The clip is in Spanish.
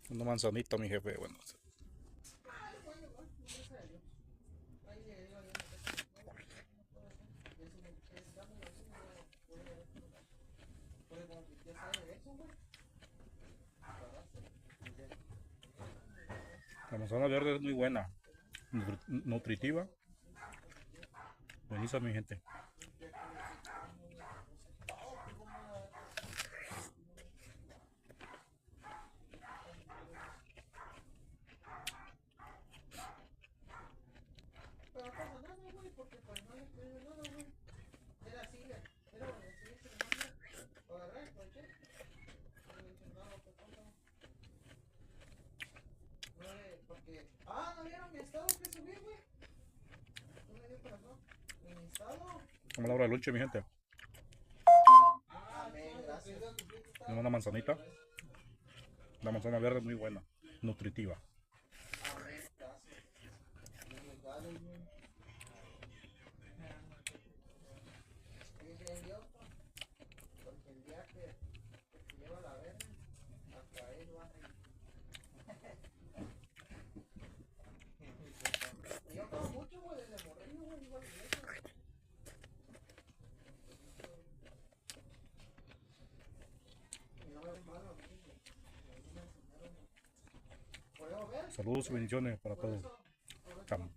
Una manzanita, mi jefe. Bueno, la manzana verde es muy buena, nutritiva, buenísima, mi gente. Como la hora de lunch, mi gente. Una manzanita. La manzana verde es muy buena, nutritiva. Saludos y bendiciones para todos. Chao.